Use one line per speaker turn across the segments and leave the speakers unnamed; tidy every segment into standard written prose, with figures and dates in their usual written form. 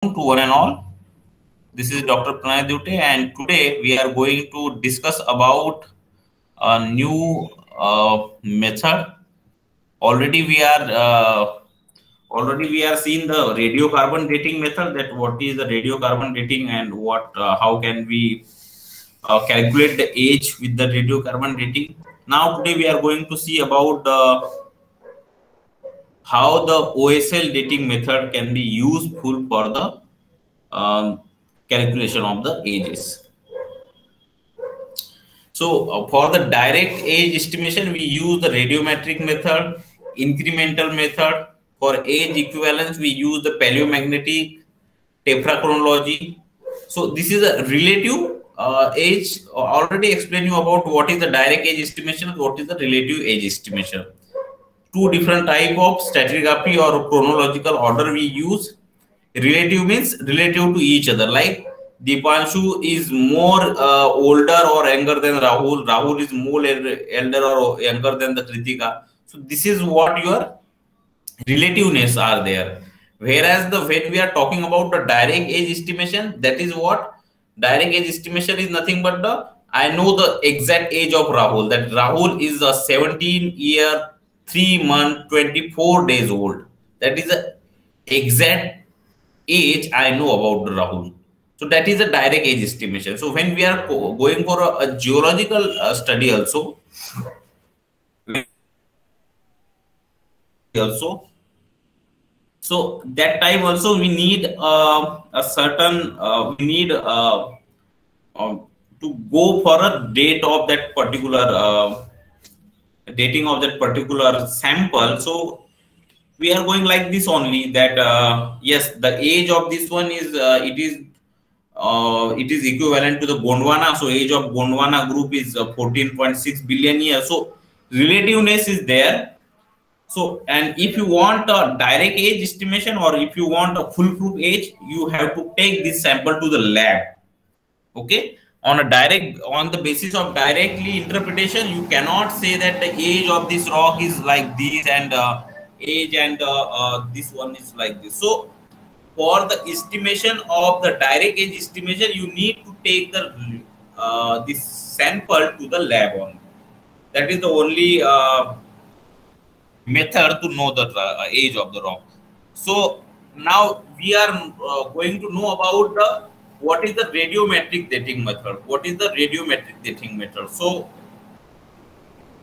To one and all. This is Dr. Pranay Dute, and today we are going to discuss about a new method. Already we are seeing the radiocarbon dating method. That what is the radiocarbon dating and what how can we calculate the age with the radiocarbon dating. Now today we are going to see about how the OSL dating method can be useful for the um, calculation of the ages. So for the direct age estimation, we use the radiometric method, incremental method. For age equivalence, we use the paleomagnetic tetrachronology. So this is a relative age. Already explained you about what is the direct age estimation and what is the relative age estimation. Two different type of stratigraphy or chronological order we use. Relative means relative to each other. Like Dipanshu is more older or younger than Rahul. Rahul is more elder or younger than the Kritika. So this is what your relativeness are there. Whereas when we are talking about the direct age estimation, that is what direct age estimation is nothing but the I know the exact age of Rahul. That Rahul is a 17-year, 3 month, 24 days old. That is the exact age I know about the Rahul. So that is a direct age estimation. So when we are going for a geological study also, so that time also we need a certain to go for a date of that particular dating of that particular sample. So we are going like this only, that yes, the age of this one is it is equivalent to the Gondwana. So age of Gondwana group is 14.6 billion years. So relativeness is there. So, and if you want a direct age estimation or if you want a foolproof age, you have to take this sample to the lab. Okay, on the basis of directly interpretation, you cannot say that the age of this rock is like this and age and this one is like this. So for the estimation of the direct age estimation, you need to take the this sample to the lab only. That is the only method to know the age of the rock. So now we are going to know about the what is the radiometric dating method. What is the radiometric dating method? So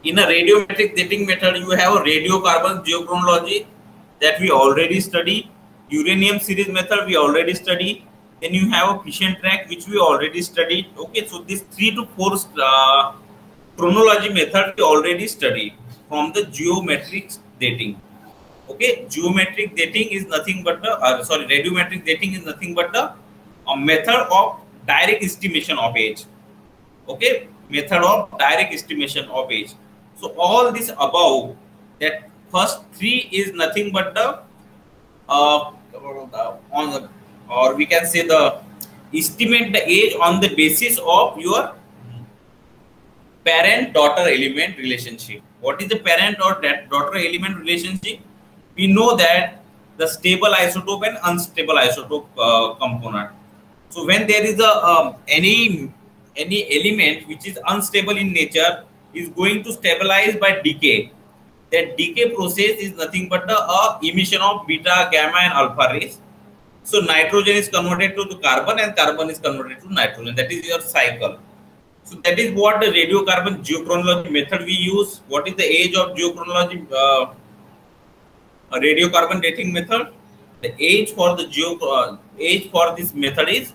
in a radiometric dating method, you have a radiocarbon geochronology that we already studied. Uranium series method we already studied. Then you have a fission track which we already studied. Okay, so these 3 to 4 chronology method we already studied from the geometric dating. Okay, geometric dating is nothing but the radiometric dating is nothing but the method of direct estimation of age. Okay, method of direct estimation of age. So all this above, that first 3 is nothing but the on the, or we can say the estimate the age on the basis of your parent daughter element relationship. What is the parent or daughter element relationship? We know that the stable isotope and unstable isotope component. So when there is a any element which is unstable in nature is going to stabilize by decay. That decay process is nothing but the emission of beta, gamma and alpha rays. So nitrogen is converted to the carbon and carbon is converted to nitrogen. That is your cycle. So that is what the radiocarbon geochronology method we use. What is the age of geochronology radiocarbon dating method? The age for the age for this method is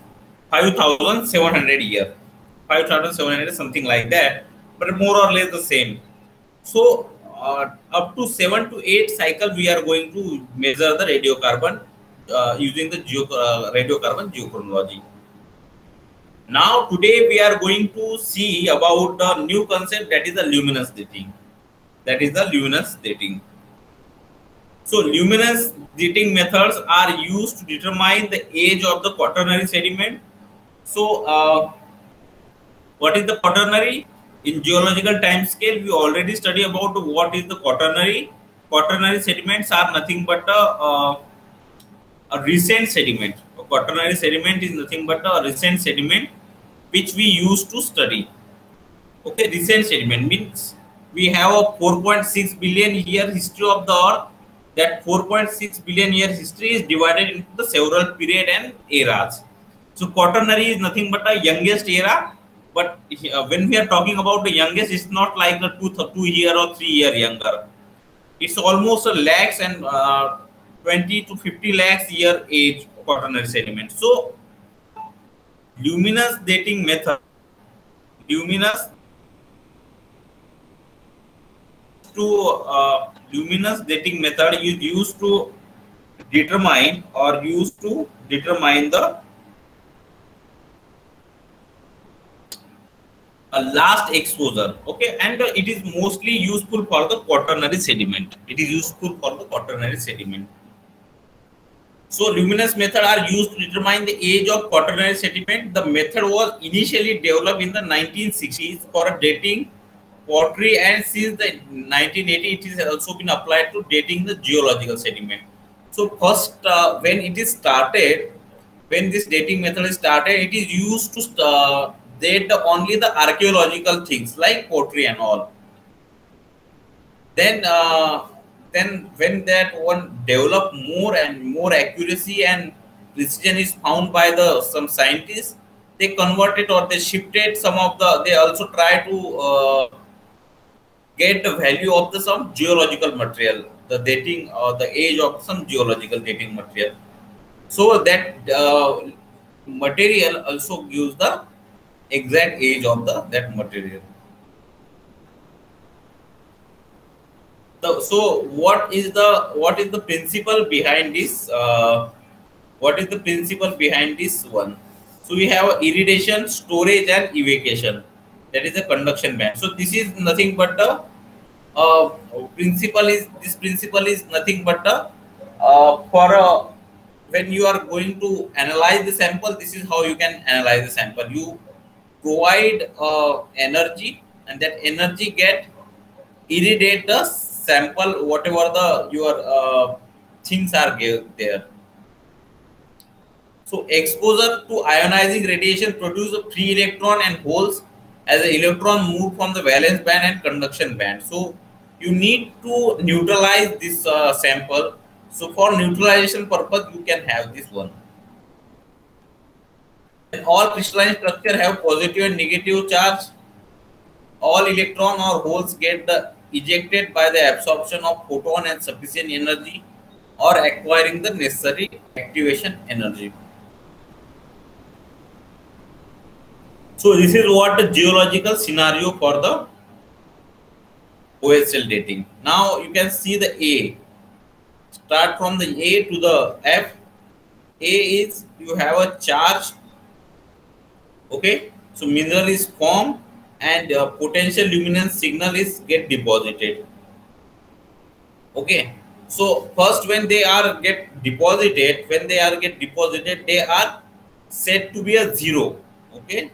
5,700 years. 5,700 something like that, but more or less the same. So up to 7 to 8 cycle we are going to measure the radiocarbon using the radiocarbon geochronology. Now today we are going to see about the new concept, that is the luminance dating. That is the luminance dating. So luminance dating methods are used to determine the age of the quaternary sediment. So what is the quaternary? In geological time scale, we already study about what is the quaternary. Quaternary sediments are nothing but a recent sediment. quaternary sediment is nothing but a recent sediment which we used to study. Okay, recent sediment means we have a 4.6 billion year history of the Earth. That 4.6 billion year history is divided into the several period and eras. So quaternary is nothing but a youngest era. But when we are talking about the youngest, it's not like the 2 year or 3 year younger. It's almost a lakhs and 20 to 50 lakhs year age quaternary sediment. So luminous dating method, luminous luminous dating method is used to determine the last exposure. Okay, and it is mostly useful for the quaternary sediment. So luminous method are used to determine the age of quaternary sediment. The method was initially developed in the 1960s for dating pottery, and since the 1980 it has also been applied to dating the geological sediment. So first when this dating method is started, it is used to date only the archaeological things like pottery and all. Then when that one develop more and more accuracy and precision is found by some scientists, they converted or they shifted some of they also try to get the value of some geological material, the dating or the age of some geological dating material. So that material also gives the exact age of that material. So what is the principle behind this? What is the principle behind this one? So we have irradiation, storage, and evacuation. That is a conduction band. So this is nothing but the principle is nothing but when you are going to analyze the sample, this is how you can analyze the sample. You provide energy, and that energy get irradiate the sample, whatever your things are there. So exposure to ionizing radiation produce a free electron and holes as the electron move from the valence band and conduction band. So you need to neutralize this sample. So for neutralization purpose, you can have this one. And all crystalline structure have positive and negative charge. All electron or holes get ejected by the absorption of photon and sufficient energy, or acquiring the necessary activation energy. So this is what the geological scenario for the OHL dating. Now you can see the A. Start from the A to the F. A is you have a charge. Okay, so mineral is formed and potential luminance signal is get deposited. Okay, so first when they are get deposited, they are said to be a zero. Okay,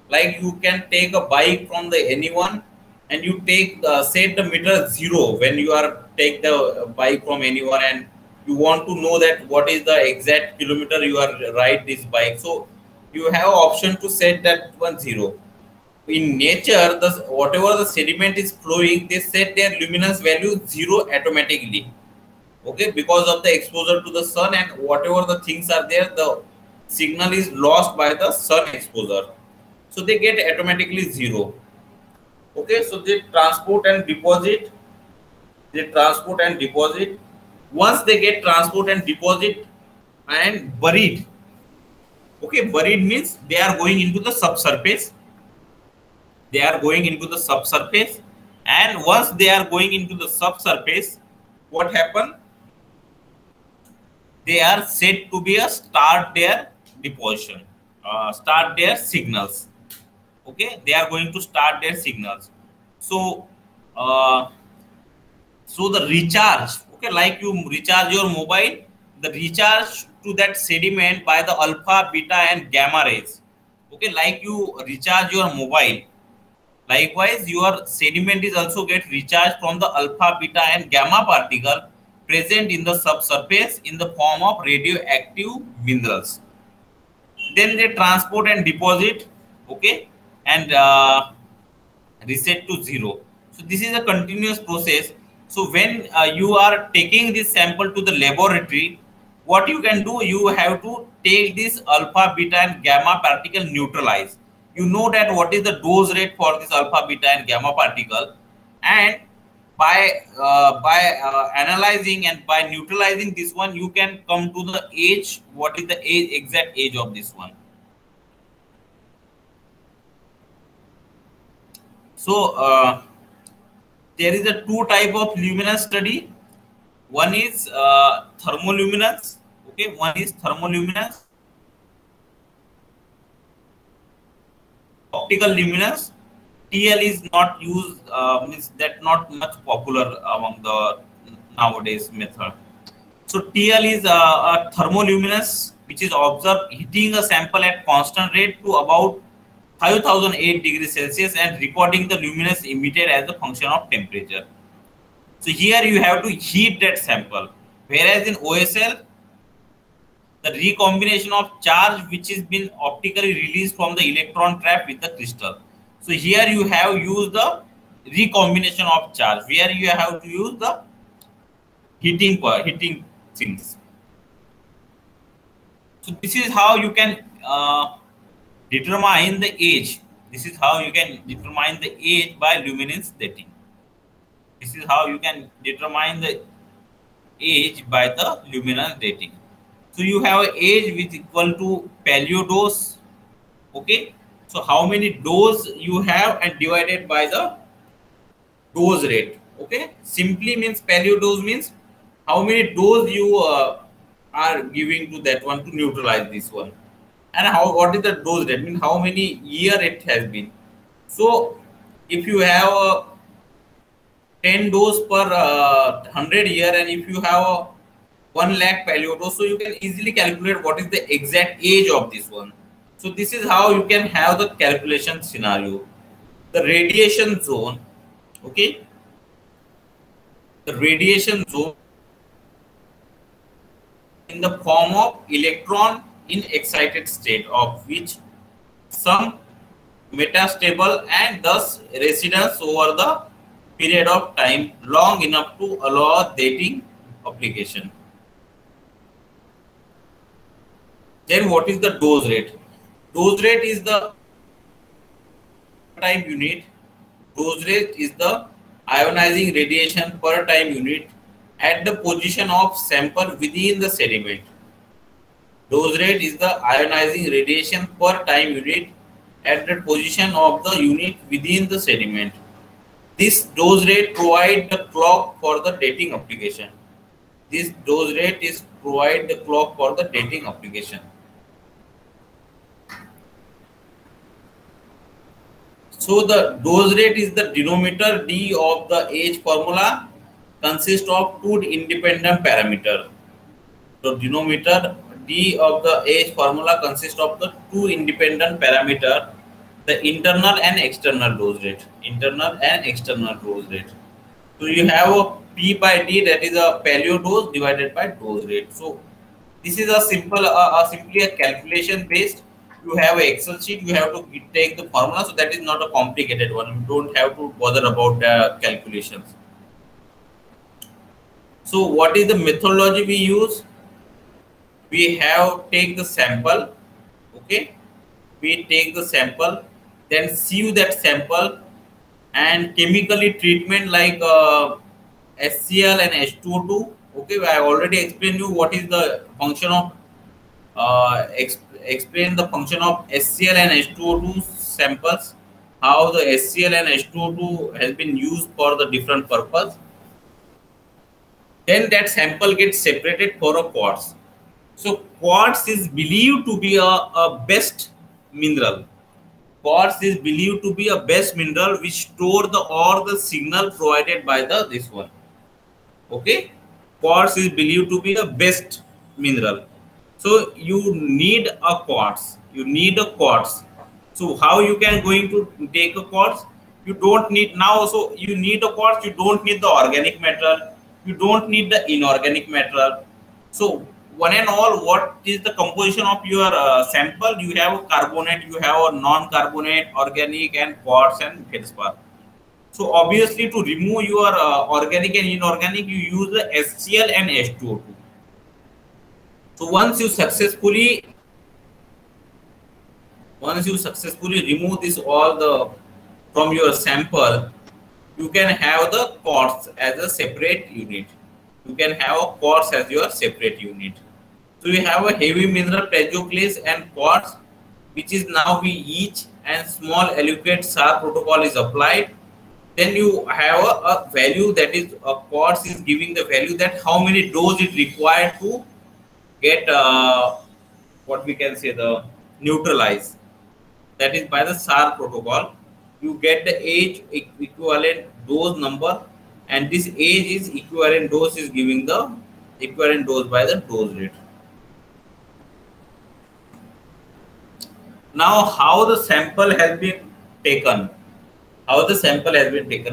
like you can take a bike from the anyone and you take set the meter 0 when you are take the bike from anyone, and you want to know that what is the exact kilometer you are ride this bike. So you have option to set that 10. In nature, whatever the sediment is flowing, they set their luminance value 0 automatically. Okay, because of the exposure to the sun, and whatever the things are there, the signal is lost by the sun exposure. So they get automatically 0. Okay, so they transport and deposit. Once they get transport and deposit and buried. Okay, buried means they are going into the subsurface. And once they are going into the subsurface, what happen? They are said to be a start their deposition, start their signals. Okay, they are going to start their signals. So so the recharge, okay, like you recharge your mobile, the recharge to that sediment by the alpha, beta, and gamma rays. Okay, like you recharge your mobile, likewise your sediment is also get recharged from the alpha, beta, and gamma particle present in the subsurface in the form of radioactive minerals. then they transport and deposit, okay, and reset to zero. So this is a continuous process. So when you are taking this sample to the laboratory, what you can do, you have to take this alpha, beta, and gamma particle neutralize. You know that what is the dose rate for this alpha, beta, and gamma particle, and by analyzing and by neutralizing this one, you can come to the age. What is the age, exact age of this one? So there is a two type of luminance study. One is thermoluminance. Okay, one is thermoluminance. Optical luminance. TL is not used, means that not much popular among the nowadays method. So TL is a thermoluminance, which is observed heating a sample at constant rate to about 5008 degrees Celsius and recording the luminance emitted as a function of temperature. So here you have to heat that sample, whereas in OSL, the recombination of charge which is been optically released from the electron trap with the crystal. So here you have used the recombination of charge, where you have to use the heating things. So this is how you can determine the age. This is how you can determine the age by luminance dating. This is how you can determine the age by the luminance dating. So you have age which equal to paleo dose. Okay. So how many dose you have and divided by the dose rate. Okay. Simply means paleo dose means how many dose you are giving to that one to neutralize this one. And what is the dose rate? Means how many year it has been. So if you have 10 dose per 100 year, and if you have 1 lakh paleo dose, so you can easily calculate what is the exact age of this one. So this is how you can have the calculation scenario. The radiation zone, okay, the radiation zone in the form of electron in excited state, of which some metastable and thus residence over the period of time long enough to allow dating application. Then what is the dose rate? Dose rate is the time unit. Dose rate is the ionizing radiation per time unit at the position of sample within the sediment. Dose rate is the ionizing radiation per time unit at the position of the unit within the sediment. This dose rate provides the clock for the dating application. This dose rate is provide the clock for the dating application. So the dose rate is the denominator D of the age formula, consists of two independent parameters. So denominator D of the age formula consists of the two independent parameters, the internal and external dose rate. Internal and external dose rate. So you have a P by D, that is a paleo dose divided by dose rate. So this is a simple, simply a calculation based. You have an Excel sheet, you have to take the formula, so that is not a complicated one. You don't have to bother about the calculations. So what is the methodology we use? We have take the sample, okay? We take the sample, then sieve that sample and chemically treatment like HCl and H2O2. Okay, I already explained you what is the function of explain the function of HCl and H2O2 samples, how the HCl and H2O2 has been used for the different purpose. Then that sample gets separated for a quartz. So quartz is believed to be a best mineral. Quartz is believed to be a best mineral which store the signal provided by this one. Okay, quartz is believed to be a best mineral. So you need a quartz. You need a quartz. So how you can going to take a quartz? You don't need now. So you need a quartz. You don't need the organic matter. You don't need the inorganic matter. So one and all, what is the composition of your sample? You have a carbonate, you have a non-carbonate, organic, and quartz and feldspar. So obviously, to remove your organic and inorganic, you use the HCl and H2O2. So once you successfully remove this all the from your sample, you can have the quartz as a separate unit. You can have a quartz as your separate unit. So you have a heavy mineral plagioclase and quartz, which is now we each, and small adequate SAR protocol is applied. Then you have a value, that is a quartz is giving the value that how many dose is required to get what we can say the neutralize. That is by the SAR protocol. You get the age equivalent dose number, and this age is equivalent dose is giving the equivalent dose by the dose rate. Now, how the sample has been taken?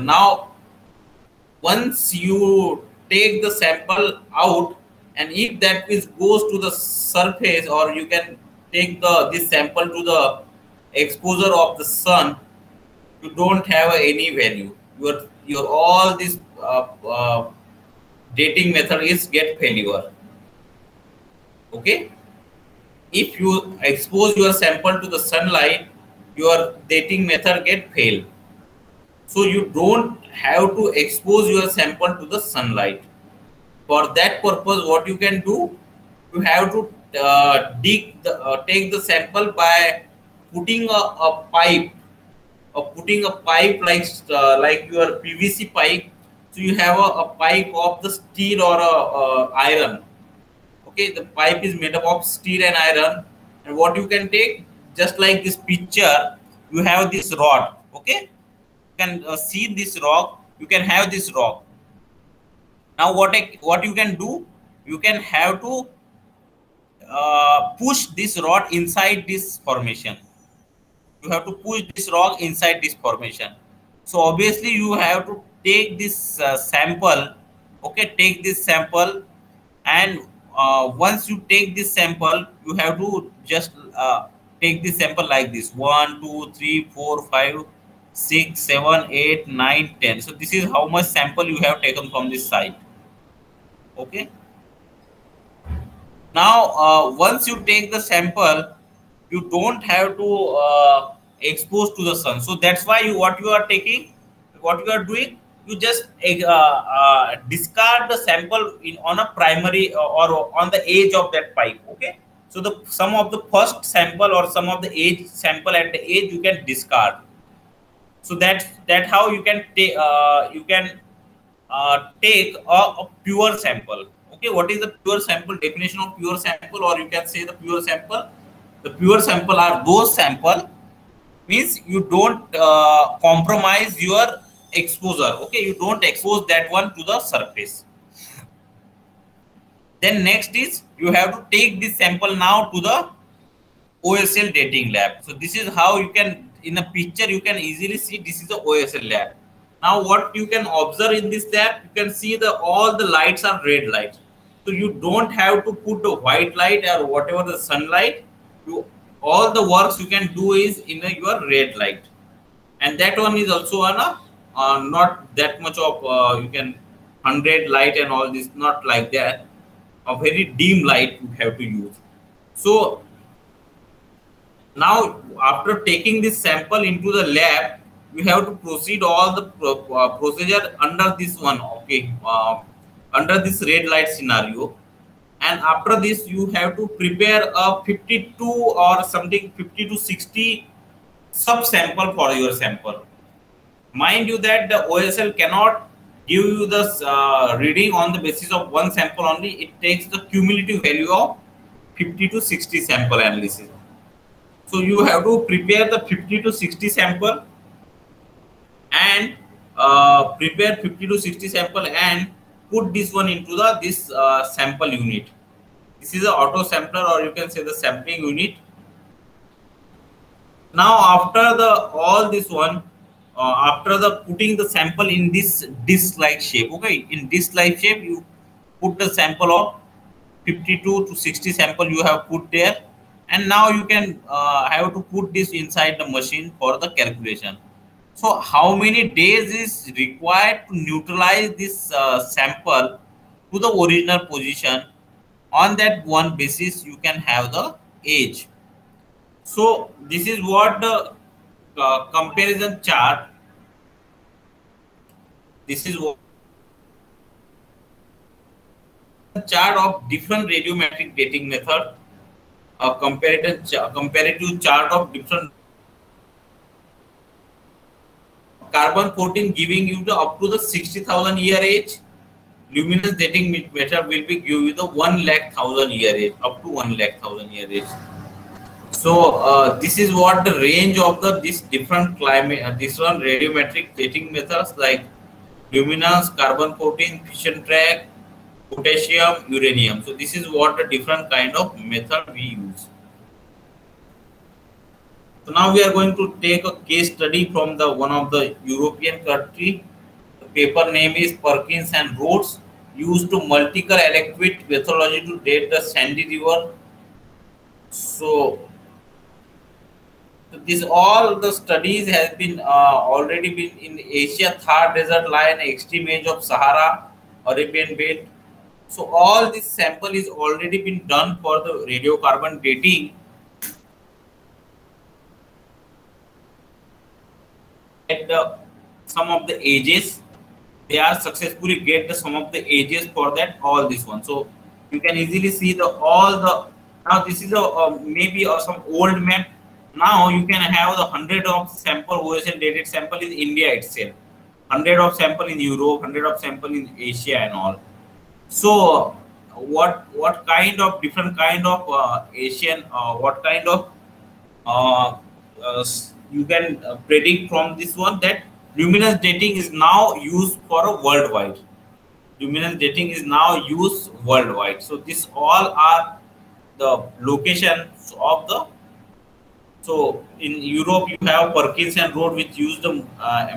Now, once you take the sample out, and if that is goes to the surface, or you can take this sample to the exposure of the sun, you don't have any value. Your all this dating method is get failure. Okay. If you expose your sample to the sunlight, your dating method get fail. So you don't have to expose your sample to the sunlight. For that purpose, what you can do, you have to take the sample by putting a pipe, like your PVC pipe. So you have a pipe of the steel or a iron. Okay, the pipe is made up of steel and iron, and what you can take, just like this picture, you have this rod. Okay, you can see this rock. You can have this rock. Now what you can do, you can have to push this rod inside this formation. You have to push this rock inside this formation. So obviously you have to take this sample. Okay, take this sample, and once you take this sample, you have to just take this sample like this: 1, 2, 3, 4, 5, 6, 7, 8, 9, 10. So this is how much sample you have taken from this site. Okay. Now, once you take the sample, you don't have to expose to the sun. So that's why what you are doing, you just discard the sample on a primary or on the edge of that pipe. Okay. So some of the first sample or some of the edge sample at the edge you can discard. So that's how you can take take a pure sample. Okay, what is the pure sample? Definition of pure sample, or you can say the pure sample. The pure sample are those sample, means you don't compromise your exposure. Okay, you don't expose that one to the surface. Then next is you have to take this sample now to the OSL dating lab. So this is how you can, in a picture you can easily see this is the OSL lab. Now what you can observe in this lab, you can see all the lights are red lights. So you don't have to put the white light or whatever the sunlight. All the works you can do is in your red light, and that one is also on not that much of you can 100 light and all this, not like that. A very dim light you have to use. So now after taking this sample into the lab, you have to proceed all the procedure under this one. Okay, under this red light scenario. And after this, you have to prepare a 52 or something 50 to 60 sub sample for your sample. Mind you that the OSL cannot give you the reading on the basis of one sample only. It takes the cumulative value of 50 to 60 sample analysis. So you have to prepare the 50 to 60 sample and prepare 50 to 60 sample and put this one into this sample unit. This is an auto sampler, or you can say the sampling unit. Now after all this one, after putting the sample in this disc-like shape, okay, in disc-like shape, you put the sample of 52 to 60 sample you have put there, and now you can have to put this inside the machine for the calculation. So how many days is required to neutralize this sample to the original position? On that one basis you can have the age. So this is what the comparison chart. This is what the chart of different radiometric dating method. A comparative chart of different carbon 14 giving you the up to the 60,000 year age. Luminous dating method will be give you the 1,00,000 year age, up to 1,00,000 year age. So this is what the range of the this different climate, different radiometric dating methods like luminous, carbon 14, fission track, potassium, uranium. So this is what the different kind of method we use. So now we are going to take a case study from the one of the European country. The paper name is Perkins and Rhodes, used to multicolor electric methodology to date the Sandy River. So this all the studies has been already been in Asia, Thar Desert line, extreme age of Sahara, Arabian belt. So all this sample is already been done for the radiocarbon dating. At the some of the ages, they are successfully get the some of the ages for that all this one. So you can easily see the all the now this is a maybe some old map. Now you can have the 100 of sample OSL dated sample in India itself, 100 of sample in Europe, 100 of sample in Asia and all. So what kind of different kind of Asian what kind of you can predict from this one that luminous dating is now used for a worldwide. Luminous dating is now used worldwide. So this all are the locations of the. So in Europe you have Perkins and Rhodes, which use the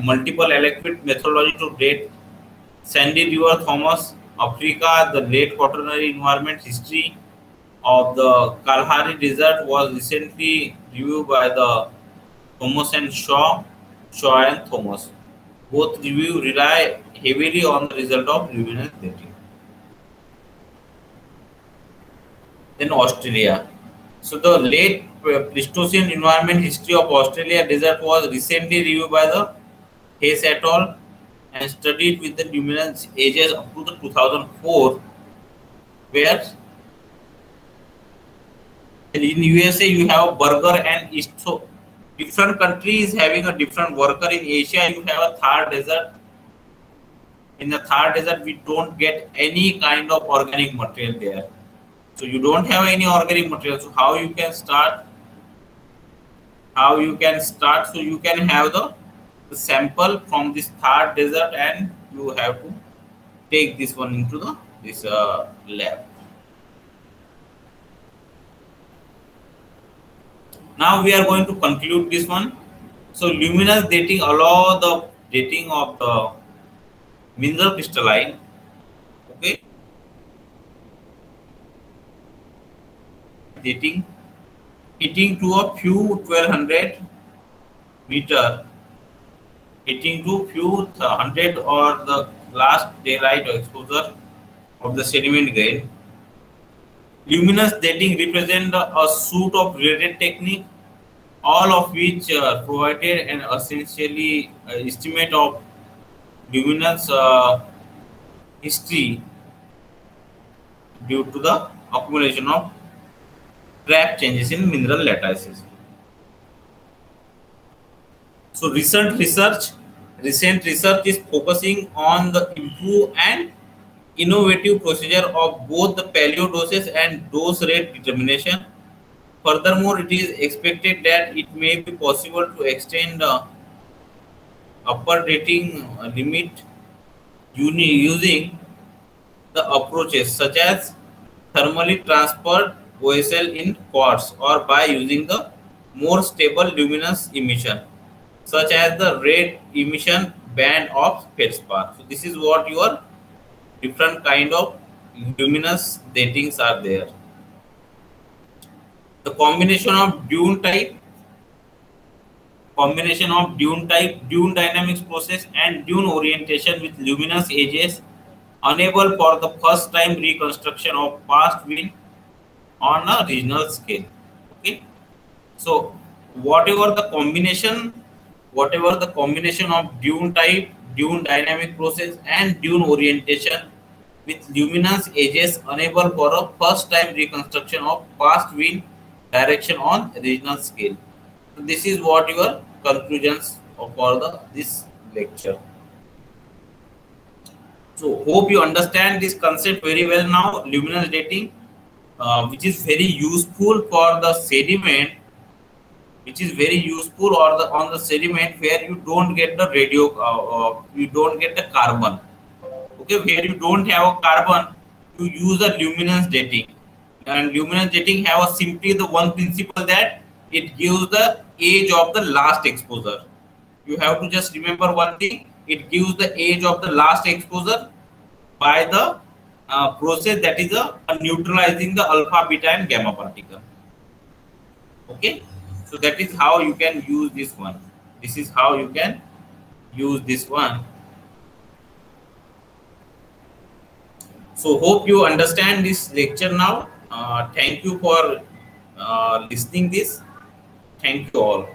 multiple electric methodology to date Sandy River, Thomas. Africa, the late quaternary environment history of the Kalahari Desert was recently reviewed by the Thomas and Shaw and Thomas. Both reviews rely heavily on the result of luminous dating. Then Australia. So the late Pleistocene environment history of Australia desert was recently reviewed by the Hayes et al. And studied with the luminous ages up to the 2004, where in USA you have Burger and East. So different countries having a different worker. In Asia you have a Thar desert. In the Thar desert we don't get any kind of organic material there. So you don't have any organic material. So how you can start? So you can have the sample from this Thar desert and you have to take this one into the this lab. Now we are going to conclude this one. So luminous dating allow the dating of the mineral crystalline. Okay, dating hitting to a few 1200 meter, hitting to few hundred or the last daylight exposure of the sediment grain. Luminous dating represent a suite of related technique, all of which provided an essentially estimate of luminous history due to the accumulation of trap changes in mineral lattices. So recent research is focusing on the improved and innovative procedure of both the paleo doses and dose rate determination. Furthermore, it is expected that it may be possible to extend the upper dating limit using the approaches such as thermally transferred OSL in quartz or by using the more stable luminous emission such as the red emission band of feldspar. So this is what your different kind of luminous datings are there. The combination type, dune dynamics process, and dune orientation with luminous edges enable for the first time reconstruction of past wind on a regional scale. Okay, so whatever the combination of dune type, dune dynamic process, and dune orientation with luminous edges enable for a first time reconstruction of past wind direction on regional scale. So this is what your conclusions for this lecture. So hope you understand this concept very well now. Luminous dating, which is very useful for the sediment, on the sediment where you don't get the you don't get the carbon. Okay, where you don't have a carbon, you use a luminous dating, and luminous dating have a simply the one principle that it gives the age of the last exposure. You have to just remember one thing: it gives the age of the last exposure by the process that is neutralizing the alpha, beta, and gamma particle. Okay, so that is how you can use this one. This is how you can use this one. So hope you understand this lecture now. Thank you for listening this. Thank you all.